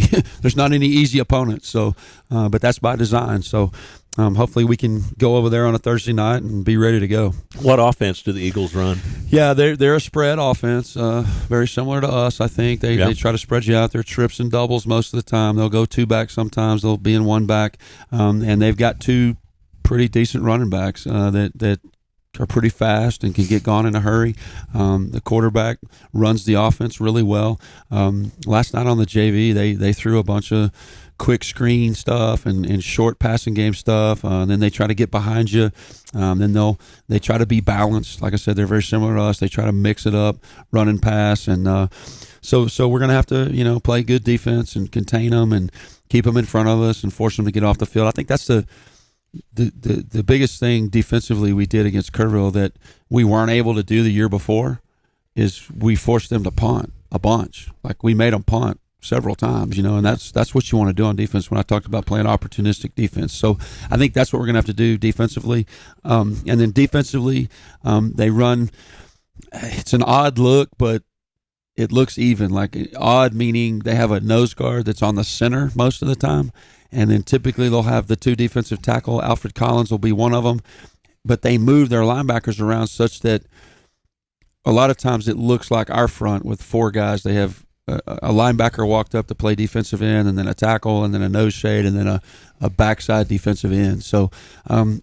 easy opponents. So, but that's by design. So, hopefully we can go over there on a Thursday night and be ready to go. What offense do the Eagles run? Yeah, they're a spread offense, very similar to us. I think they try to spread you out. They're trips and doubles most of the time. They'll go 2 back sometimes. They'll be in 1 back, and they've got 2 pretty decent running backs that are pretty fast and can get gone in a hurry. The quarterback runs the offense really well. Last night on the JV, they threw a bunch of quick screen stuff and short passing game stuff. And then they try to get behind you. Then they try to be balanced. Like I said, they're very similar to us. They try to mix it up, run and pass. And so we're going to have to play good defense and contain them and keep them in front of us and force them to get off the field. I think that's the biggest thing defensively we did against Kerrville that we weren't able to do the year before is we forced them to punt a bunch. Like, we made them punt several times, and that's what you want to do on defense when I talked about playing opportunistic defense. So I think that's what we're going to have to do defensively. And then defensively, they run, it's an odd look, but it looks even. Like, odd meaning they have a nose guard that's on the center most of the time. And then typically they'll have the 2 defensive tackle. Alfred Collins will be one of them. But they move their linebackers around such that a lot of times it looks like our front with 4 guys. They have a linebacker walked up to play defensive end, and then a tackle, and then a nose shade, and then a backside defensive end. So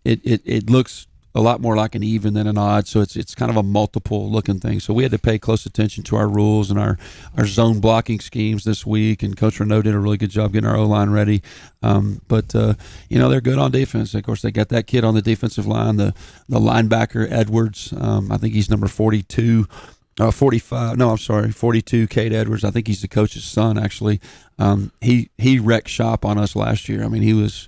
it looks a lot more like an even than an odd. So it's kind of a multiple looking thing. So we had to pay close attention to our rules and our zone blocking schemes this week. And Coach Renaud did a really good job getting our O-line ready. But they're good on defense. Of course, they got that kid on the defensive line, the linebacker Edwards. I think he's number 42. 42, Cade Edwards. I think he's the coach's son, actually. He wrecked shop on us last year. I mean, he was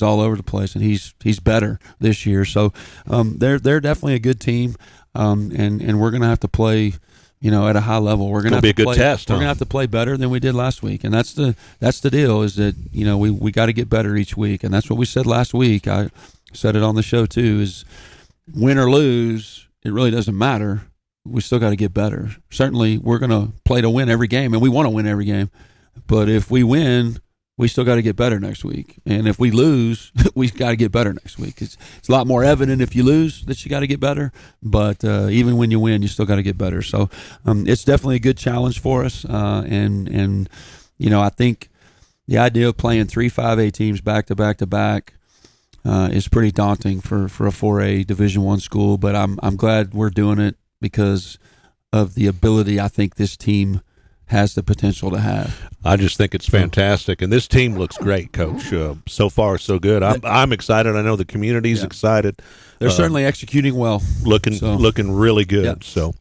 all over the place, and he's better this year. So they're definitely a good team, and we're going to have to play, at a high level. We're going to be a good test. We're going to have to play better than we did last week, and that's the deal. Is that we got to get better each week, and that's what we said last week. I said it on the show too. Is win or lose, it really doesn't matter. We still got to get better. Certainly, we're going to play to win every game, and we want to win every game. But if we win, we still got to get better next week. And if we lose, we got to get better next week. It's a lot more evident if you lose that you got to get better. But even when you win, you still got to get better. So it's definitely a good challenge for us. And I think the idea of playing 3 5A teams back to back to back is pretty daunting for a 4A Division I school. But I'm glad we're doing it because of the ability I think this team has the potential to have. I just think it's fantastic, and this team looks great, Coach. So far, so good. I'm excited. I know the community's excited. They're certainly executing well, looking really good. Yeah. So,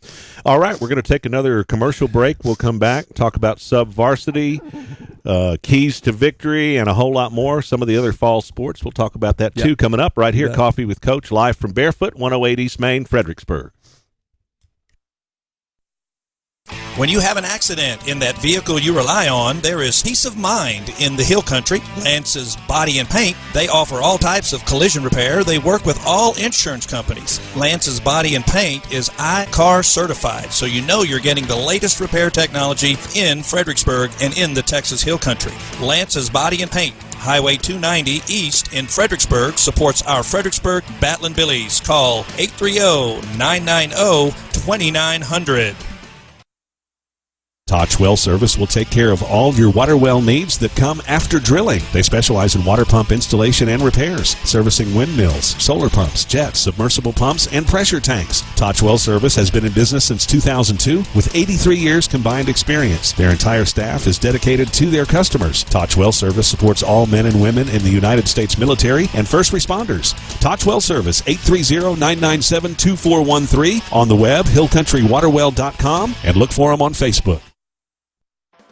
all right, we're going to take another commercial break. We'll come back, talk about sub-varsity, keys to victory, and a whole lot more. Some of the other fall sports. We'll talk about that too coming up right here. Coffee with Coach, live from Barefoot, 108 East Main, Fredericksburg. When you have an accident in that vehicle you rely on, there is peace of mind in the Hill Country. Lance's Body and Paint, they offer all types of collision repair. They work with all insurance companies. Lance's Body and Paint is iCar certified, so you know you're getting the latest repair technology in Fredericksburg and in the Texas Hill Country. Lance's Body and Paint, Highway 290 East in Fredericksburg, supports our Fredericksburg Battlin Billies. Call 830-990-2900. Toch Well Service will take care of all your water well needs that come after drilling. They specialize in water pump installation and repairs, servicing windmills, solar pumps, jets, submersible pumps, and pressure tanks. Toch Well Service has been in business since 2002 with 83 years combined experience. Their entire staff is dedicated to their customers. Toch Well Service supports all men and women in the United States military and first responders. Toch Well Service, 830-997-2413. On the web, hillcountrywaterwell.com, and look for them on Facebook.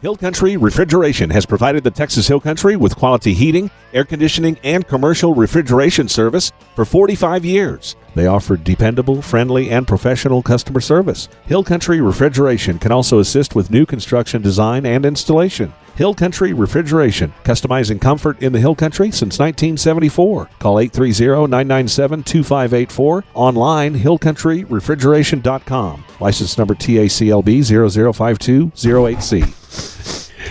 Hill Country Refrigeration has provided the Texas Hill Country with quality heating, air conditioning, and commercial refrigeration service for 45 years. They offer dependable, friendly, and professional customer service. Hill Country Refrigeration can also assist with new construction design and installation. Hill Country Refrigeration, customizing comfort in the Hill Country since 1974. Call 830-997-2584. Online, hillcountryrefrigeration.com. License number TACLB 005208C.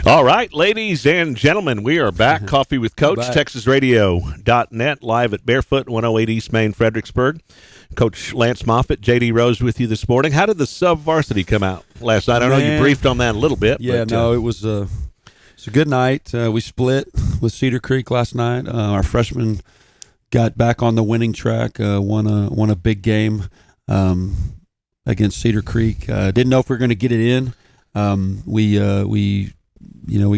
All right, ladies and gentlemen, we are back. Coffee with Coach, TexasRadio.net, live at Barefoot, 108 East Main, Fredericksburg. Coach Lance Moffet, J.D. Rose with you this morning. How did the sub-varsity come out last night? I know you briefed on that a little bit. Yeah, it was a good night. We split with Cedar Creek last night. Our freshmen got back on the winning track, won a big game against Cedar Creek. Didn't know if we were going to get it in. We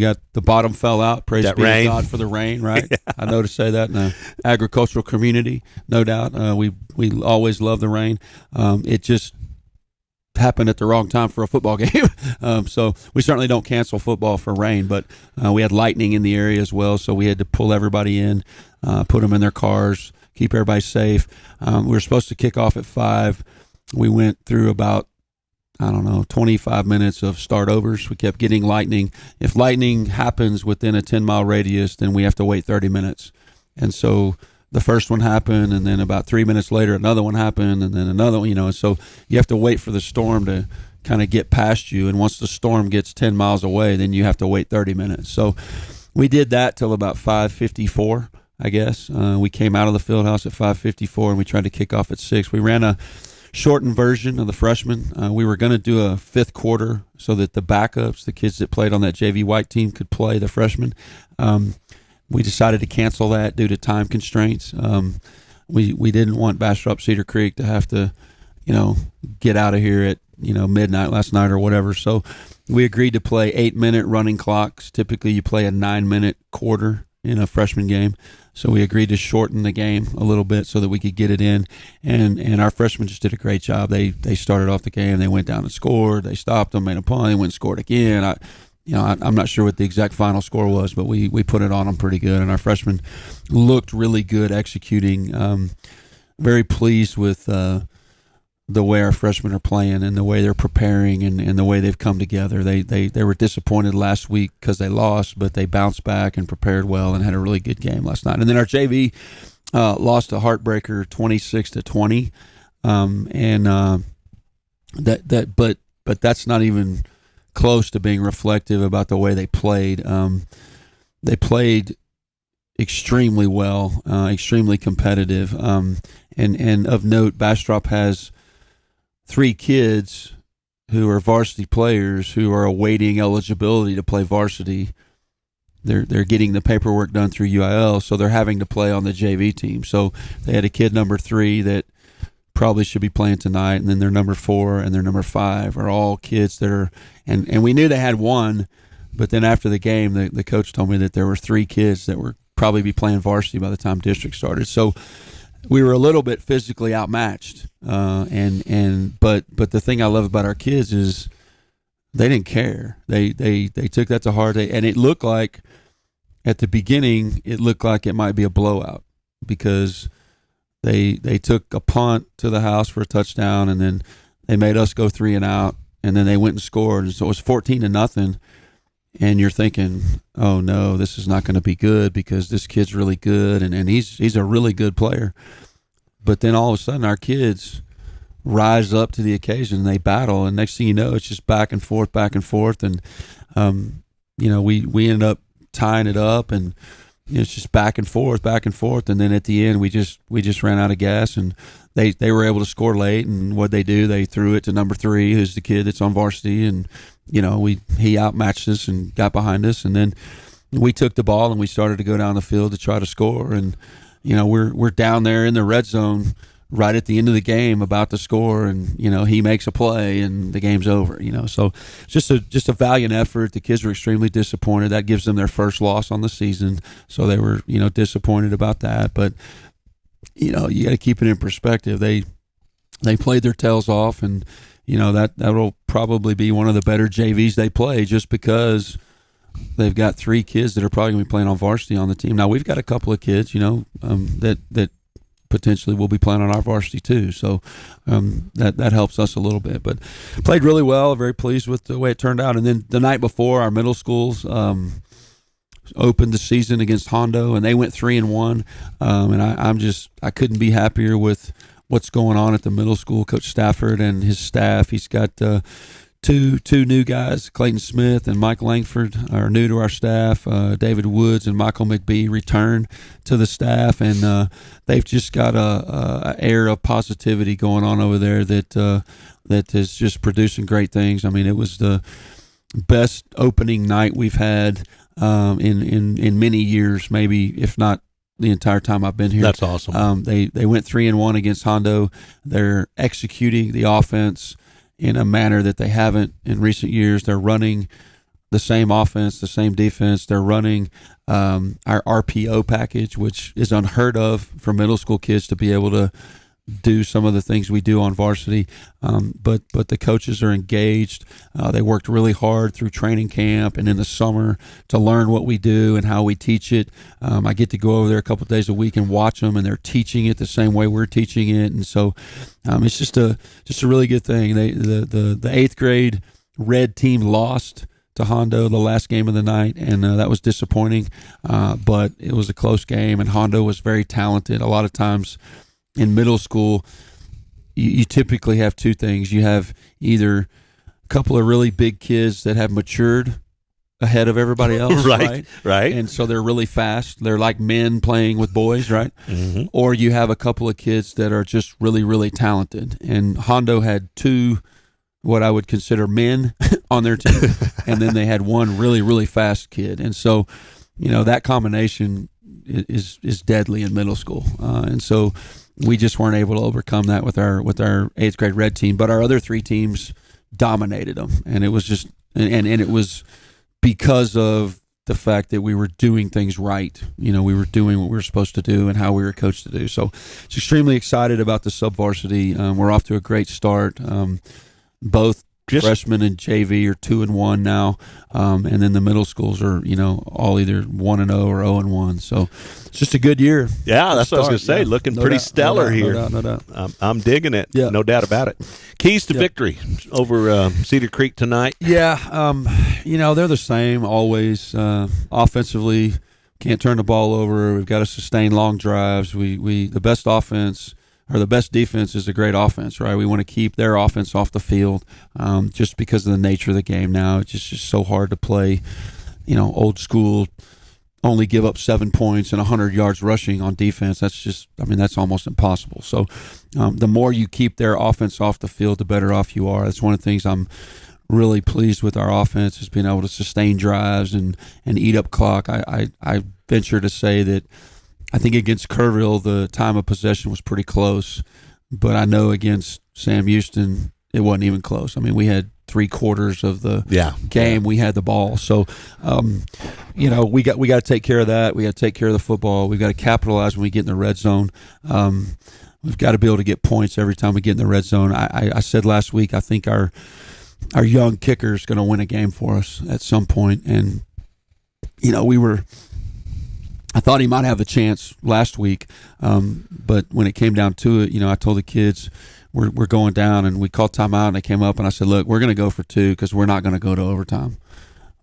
got the bottom fell out. Praise be to God for the rain, right? Yeah. I know to say that in the agricultural community, no doubt. We always love the rain. It just happened at the wrong time for a football game. So we certainly don't cancel football for rain, but we had lightning in the area as well, so we had to pull everybody in, put them in their cars, keep everybody safe. We were supposed to kick off at 5. We went through about 25 minutes of start overs. We kept getting lightning. If lightning happens within a 10-mile radius, then we have to wait 30 minutes. And so the first one happened, and then about 3 minutes later, another one happened, and then another one, and so you have to wait for the storm to kind of get past you. And once the storm gets 10 miles away, then you have to wait 30 minutes. So we did that till about 5:54, I guess. We came out of the field house at 5:54, and we tried to kick off at 6. We ran a shortened version of the freshmen. We were going to do a fifth quarter so that the backups, the kids that played on that JV white team, could play the freshmen. We decided to cancel that due to time constraints. We didn't want Bastrop Cedar Creek to have to, get out of here at, midnight last night or whatever. So we agreed to play 8-minute running clocks. Typically you play a 9-minute quarter in a freshman game. So we agreed to shorten the game a little bit so that we could get it in. And our freshmen just did a great job. They started off the game. They went down and scored. They stopped them, made a punt. They went and scored again. I'm not sure what the exact final score was, but we put it on them pretty good. And our freshmen looked really good executing. Very pleased with the way our freshmen are playing and the way they're preparing and the way they've come together. They were disappointed last week because they lost, but they bounced back and prepared well and had a really good game last night. And then our JV lost a heartbreaker 26-20, but that's not even close to being reflective about the way they played. They played extremely well, extremely competitive, and of note, Bastrop has 3 kids who are varsity players who are awaiting eligibility to play varsity. They're getting the paperwork done through UIL, so they're having to play on the JV team. So they had a kid number 3 that probably should be playing tonight, and then their number 4 and their number 5 are all kids that are, and we knew they had one, but then after the game, the coach told me that there were 3 kids that were probably be playing varsity by the time district started. So we were a little bit physically outmatched, but the thing I love about our kids is they didn't care. They took that to heart, and it looked like at the beginning it looked like it might be a blowout because they took a punt to the house for a touchdown, and then they made us go 3 and out, and then they went and scored. And so it was 14-0. And you're thinking, oh no, this is not going to be good because this kid's really good, and he's a really good player. But then all of a sudden, our kids rise up to the occasion. And they battle, and next thing you know, it's just back and forth, and we ended up tying it up, and it's just back and forth, and then at the end, we just ran out of gas, and they were able to score late. And what they do, they threw it to number 3, who's the kid that's on varsity, and he outmatched us and got behind us, and then we took the ball and we started to go down the field to try to score, and we're down there in the red zone right at the end of the game about to score, and he makes a play and the game's over. So just a valiant effort. The kids were extremely disappointed. That gives them their first loss on the season, so they were disappointed about that. But you got to keep it in perspective. They played their tails off, and that'll probably be one of the better JVs they play, just because they've got 3 kids that are probably going to be playing on varsity on the team. Now we've got a couple of kids, that potentially will be playing on our varsity too. So that helps us a little bit. But played really well. Very pleased with the way it turned out. And then the night before, our middle schools opened the season against Hondo, and they went 3-1. And I couldn't be happier with what's going on at the middle school. Coach Stafford and his staff. He's got two new guys, Clayton Smith and Mike Langford, are new to our staff. David Woods and Michael McBee returned to the staff, and they've just got a air of positivity going on over there that is just producing great things. I mean, it was the best opening night we've had in many years, maybe if not the entire time I've been here. That's awesome. They went 3-1 against Hondo. They're executing the offense in a manner that they haven't in recent years. They're running the same offense, the same defense. They're running our RPO package, which is unheard of for middle school kids to be able to do some of the things we do on varsity. But the coaches are engaged. They worked really hard through training camp and in the summer to learn what we do and how we teach it. I get to go over there a couple of days a week and watch them, and they're teaching it the same way we're teaching it. And so it's just a really good thing. The 8th grade red team lost to Hondo the last game of the night, and that was disappointing. But it was a close game, and Hondo was very talented. A lot of times in middle school, you typically have 2 things. You have either a couple of really big kids that have matured ahead of everybody else, right? And so they're really fast. They're like men playing with boys, right? Mm-hmm. Or you have a couple of kids that are just really, really talented. And Hondo had 2 what I would consider men on their team, and then they had 1 really, really fast kid. And so, that combination is deadly in middle school. And so we just weren't able to overcome that with our 8th grade red team, but our other 3 teams dominated them, and it was just and it was because of the fact that we were doing things right. We were doing what we were supposed to do and how we were coached to do. So, it's extremely excited about the sub varsity. We're off to a great start. Both freshmen and JV are 2-1 now, and then the middle schools are all either 1-0 or 0-1. So it's just a good year. Yeah, that's what I was going to say. Looking pretty stellar here. No doubt. I'm digging it. Yeah. No doubt about it. Keys to victory over Cedar Creek tonight. Yeah, they're the same always. Offensively, can't turn the ball over. We've got to sustain long drives. We the best offense. Or the best defense is a great offense, right? We want to keep their offense off the field, just because of the nature of the game now. It's just so hard to play, old school, only give up 7 points and 100 yards rushing on defense. That's almost impossible. So the more you keep their offense off the field, the better off you are. That's one of the things I'm really pleased with our offense, is being able to sustain drives and eat up clock. I venture to say that I think against Kerrville, the time of possession was pretty close, but I know against Sam Houston, it wasn't even close. I mean, we had 3/4 of the game. We had the ball. So, we got to take care of that. We got to take care of the football. We've got to capitalize when we get in the red zone. We've got to be able to get points every time we get in the red zone. I said last week, I think our young kicker is going to win a game for us at some point. And, I thought he might have a chance last week, but when it came down to it, I told the kids, we're going down, and we called timeout, and they came up, and I said, look, we're going to go for 2 because we're not going to go to overtime.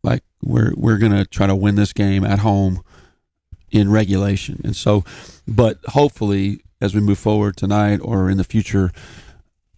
Like, we're going to try to win this game at home in regulation. And so, but hopefully as we move forward tonight or in the future,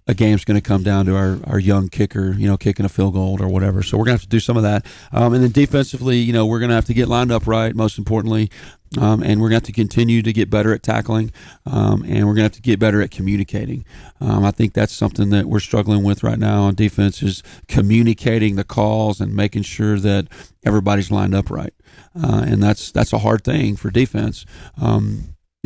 a game's going to come down to our young kicker, kicking a field goal or whatever. So we're going to have to do some of that. And then defensively, we're going to have to get lined up right, most importantly. And we're going to have to continue to get better at tackling. And we're going to have to get better at communicating. I think that's something that we're struggling with right now on defense, is communicating the calls and making sure that everybody's lined up right. And that's a hard thing for defense.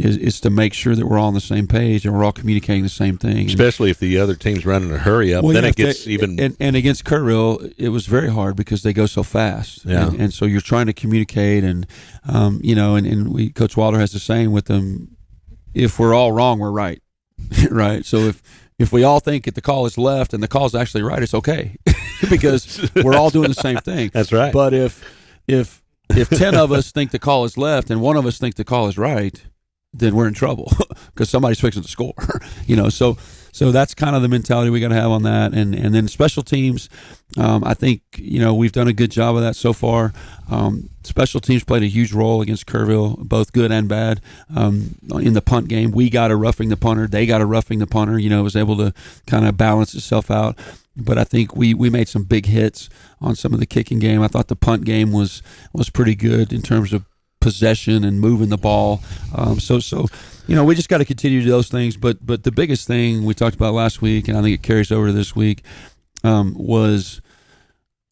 Is to make sure that we're all on the same page and we're all communicating the same thing. Especially if the other team's running a hurry up, then it gets even. And against Kerrville, it was very hard because they go so fast. Yeah. And so you're trying to communicate, and and Coach Wilder has the saying with them: if we're all wrong, we're right, right. So if we all think that the call is left and the call is actually right, it's okay because we're all doing the same thing. That's right. But if 10 of us think the call is left and one of us think the call is right, then we're in trouble because somebody's fixing to score. So that's kind of the mentality we got to have on that. And then special teams, I think we've done a good job of that so far. Special teams played a huge role against Kerrville, both good and bad. In the punt game, we got a roughing the punter, they got a roughing the punter. It was able to kind of balance itself out. But I think we made some big hits on some of the kicking game. I thought the punt game was pretty good in terms of possession and moving the ball. We just got to continue to do those things. But the biggest thing we talked about last week, and I think it carries over to this week, was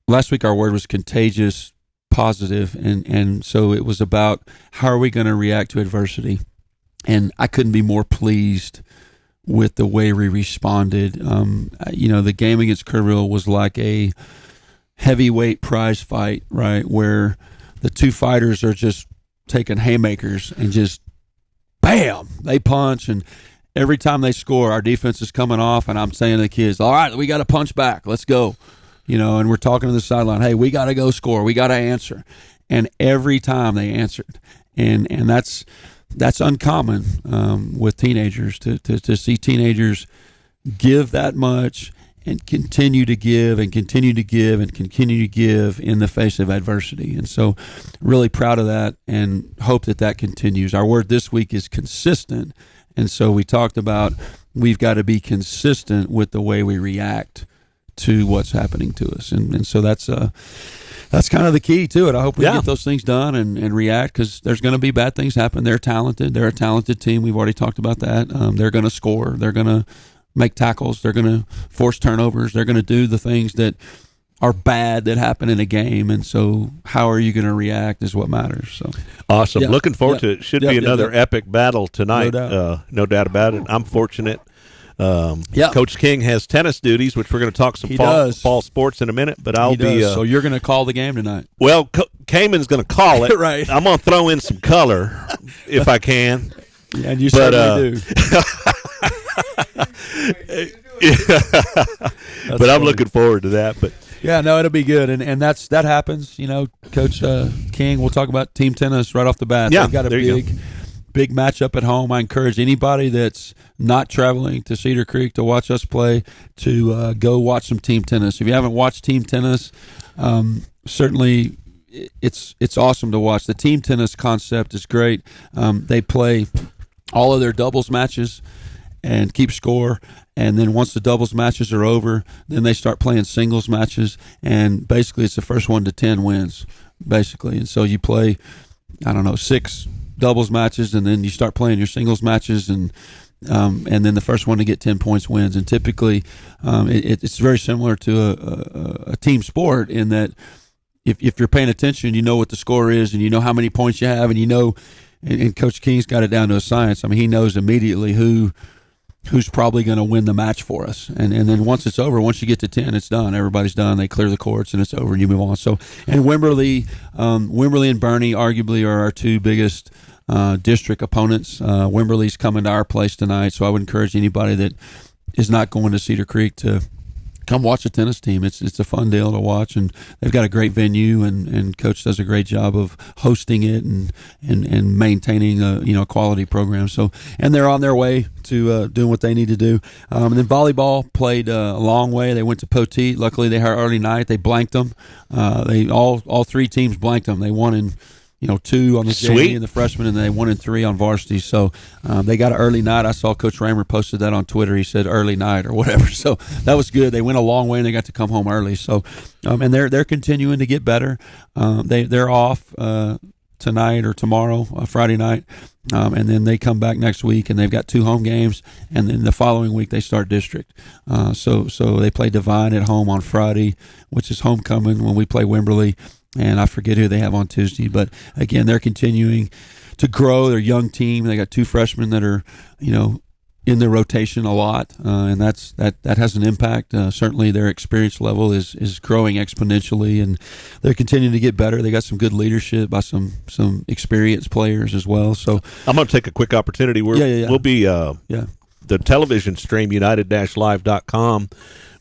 last week our word was contagious, positive, and so it was about how are we going to react to adversity. And I couldn't be more pleased with the way we responded. The game against Kerrville was like a heavyweight prize fight, right, where the two fighters are just taking haymakers and just bam, they punch, and every time they score, our defense is coming off, and I'm saying to the kids, all right, we got to punch back, let's go, and we're talking to the sideline, hey, we got to go score, we got to answer, and every time they answered, and that's uncommon with teenagers to see teenagers give that much and continue to give and continue to give and continue to give in the face of adversity. And so really proud of that and hope that continues. Our word this week is consistent. And so we talked about we've got to be consistent with the way we react to what's happening to us. And so that's kind of the key to it. I hope we get those things done and react, because there's going to be bad things happen. They're talented. They're a talented team. We've already talked about that. They're going to score. They're going to make tackles. They're going to force turnovers. They're going to do the things that are bad that happen in a game. And so how are you going to react is what matters. So awesome. Yeah. Looking forward to it. Should be another epic battle tonight. No doubt about it. I'm fortunate. Coach King has tennis duties, which we're going to talk some fall sports in a minute. But I'll be. So you're going to call the game tonight? Well, Cayman's going to call it. Right. I'm going to throw in some color if I can. Yeah, and you certainly do. But I'm looking forward to that. But yeah, no, it'll be good, and that happens. Coach King. We'll talk about team tennis right off the bat. Yeah, they've got a big matchup at home. I encourage anybody that's not traveling to Cedar Creek to watch us play to go watch some team tennis. If you haven't watched team tennis, certainly it's awesome to watch. The team tennis concept is great. They play all of their doubles matches and keep score, and then once the doubles matches are over, then they start playing singles matches, and basically it's the first 1 to 10 wins, basically. And so you play, 6 doubles matches, and then you start playing your singles matches, and then the first one to get 10 points wins. And typically it's very similar to a team sport in that if you're paying attention, you know what the score is, and you know how many points you have, and and Coach King's got it down to a science. I mean, he knows immediately who's probably going to win the match for us. And then once it's over, once you get to 10, it's done. Everybody's done. They clear the courts, and it's over, and you move on. So, and Wimberley and Bernie arguably are our two biggest district opponents. Wimberley's coming to our place tonight, so I would encourage anybody that is not going to Cedar Creek to come watch a tennis team. It's a fun deal to watch, and they've got a great venue, and Coach does a great job of hosting it and maintaining a quality program. So, and they're on their way to doing what they need to do. And then volleyball played a long way. They went to Poteet. Luckily, they had early night. They blanked them. They all three teams blanked them. They won in 2 on the JV and the freshmen, and they 1 and 3 on varsity. So they got an early night. I saw Coach Raymer posted that on Twitter. He said early night or whatever. So that was good. They went a long way, and they got to come home early. So and they're continuing to get better. They're off tonight or tomorrow, Friday night, and then they come back next week, and they've got 2 home games, and then the following week they start district. So they play Divine at home on Friday, which is homecoming when we play Wimberley. And I forget who they have on Tuesday, but again, they're continuing to grow. They're a young team. They got 2 freshmen that are, in the rotation a lot, and that has an impact. Certainly, their experience level is growing exponentially, and they're continuing to get better. They got some good leadership by some experienced players as well. So I'm going to take a quick opportunity. We'll be the television stream united-live.com.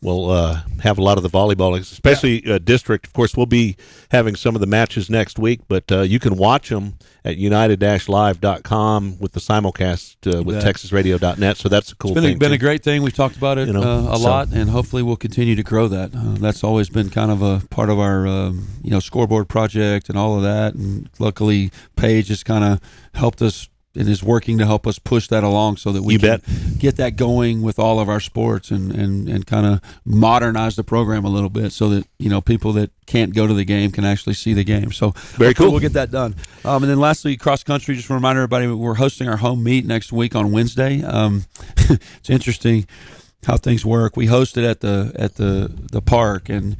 We'll have a lot of the volleyball, especially district. Of course, we'll be having some of the matches next week, but you can watch them at united-live.com with the simulcast with texasradio.net. So that's a cool thing. It's been a great thing. We've talked about it a lot, and hopefully we'll continue to grow that. That's always been kind of a part of our scoreboard project and all of that. And luckily, Paige has kind of helped us and is working to help us push that along so that we can get that going with all of our sports and kind of modernize the program a little bit so that people that can't go to the game can actually see the game. So very cool. We'll get that done. And then lastly, cross country. Just to remind everybody, we're hosting our home meet next week on Wednesday. It's interesting how things work. We host it at the park, and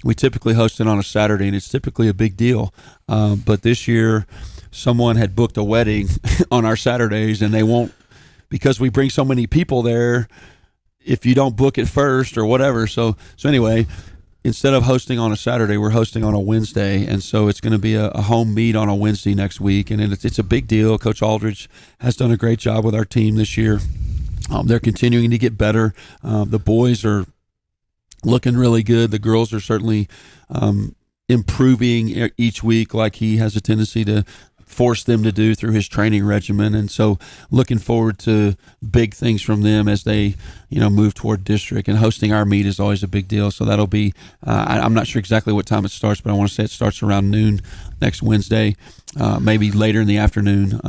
we typically host it on a Saturday, and it's typically a big deal. But this year, someone had booked a wedding on our Saturdays, and they won't, because we bring so many people there, if you don't book it first or whatever. So anyway, instead of hosting on a Saturday, we're hosting on a Wednesday, and so it's going to be a home meet on a Wednesday next week, and it's a big deal. Coach Aldridge has done a great job with our team this year. They're continuing to get better. The boys are looking really good. The girls are certainly improving each week, like he has a tendency to force them to do through his training regimen. And so looking forward to big things from them as they move toward district, and hosting our meet is always a big deal. So that'll be I'm not sure exactly what time it starts, but I want to say it starts around noon next Wednesday, maybe later in the afternoon,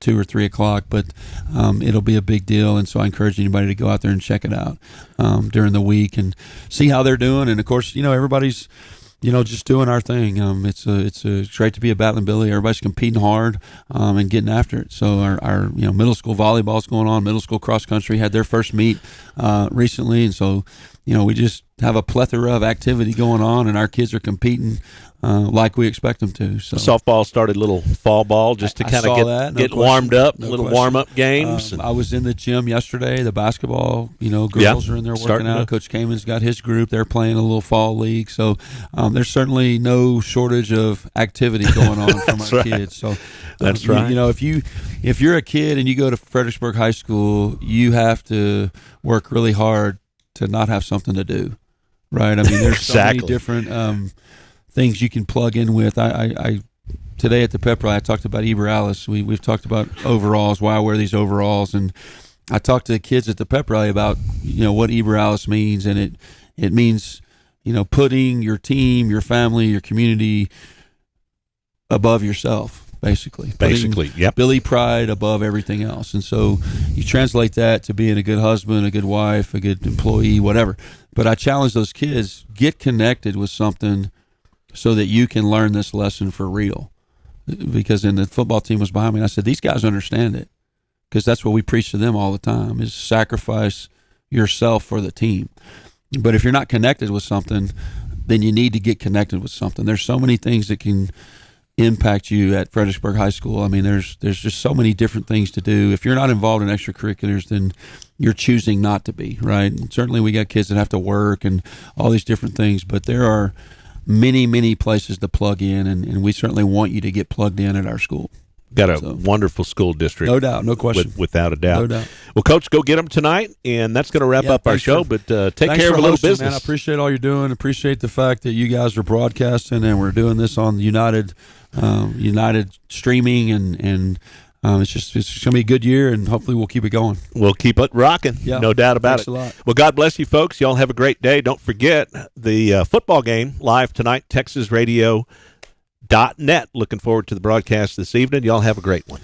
2 or 3 o'clock, but it'll be a big deal. And so I encourage anybody to go out there and check it out during the week and see how they're doing. And of course, everybody's just doing our thing. It's great to be a Battlin Billy. Everybody's competing hard and getting after it. So our middle school volleyball's going on. Middle school cross country had their first meet recently, and so we just have a plethora of activity going on, and our kids are competing like we expect them to. So softball started a little fall ball just to kind of get warmed up, little warm up games. I was in the gym yesterday. The basketball, girls are in there working out. Coach Kamen's got his group. They're playing a little fall league. So there's certainly no shortage of activity going on from our kids. So that's right. If you're a kid and you go to Fredericksburg High School, you have to work really hard to not have something to do, right? I mean, there's so many different things you can plug in with. I today at the pep rally, I talked about Eber Alice. We've talked about overalls, why I wear these overalls, and I talked to the kids at the pep rally about what Eber Alice means, and it means putting your team, your family, your community above yourself. Basically, yep. Billy pride above everything else. And so you translate that to being a good husband, a good wife, a good employee, whatever. But I challenge those kids, get connected with something so that you can learn this lesson for real. Because the football team was behind me, and I said, these guys understand it, because that's what we preach to them all the time, is sacrifice yourself for the team. But if you're not connected with something, then you need to get connected with something. There's so many things that can impact you at Fredericksburg High School. I mean, there's just so many different things to do. If you're not involved in extracurriculars, then you're choosing not to be, right? And certainly we got kids that have to work and all these different things, but there are many, many places to plug in, and we certainly want you to get plugged in at our school. Got a wonderful school district. No doubt, no question. Without a doubt. No doubt. Well, Coach, go get them tonight, and that's going to wrap up our show. But take care of a little business. Man. I appreciate all you're doing. Appreciate the fact that you guys are broadcasting, and we're doing this on United streaming, and it's going to be a good year, and hopefully we'll keep it going. We'll keep it rocking, no doubt about it. A lot. Well, God bless you, folks. Y'all have a great day. Don't forget the football game live tonight, TexasRadio.net. Looking forward to the broadcast this evening. Y'all have a great one.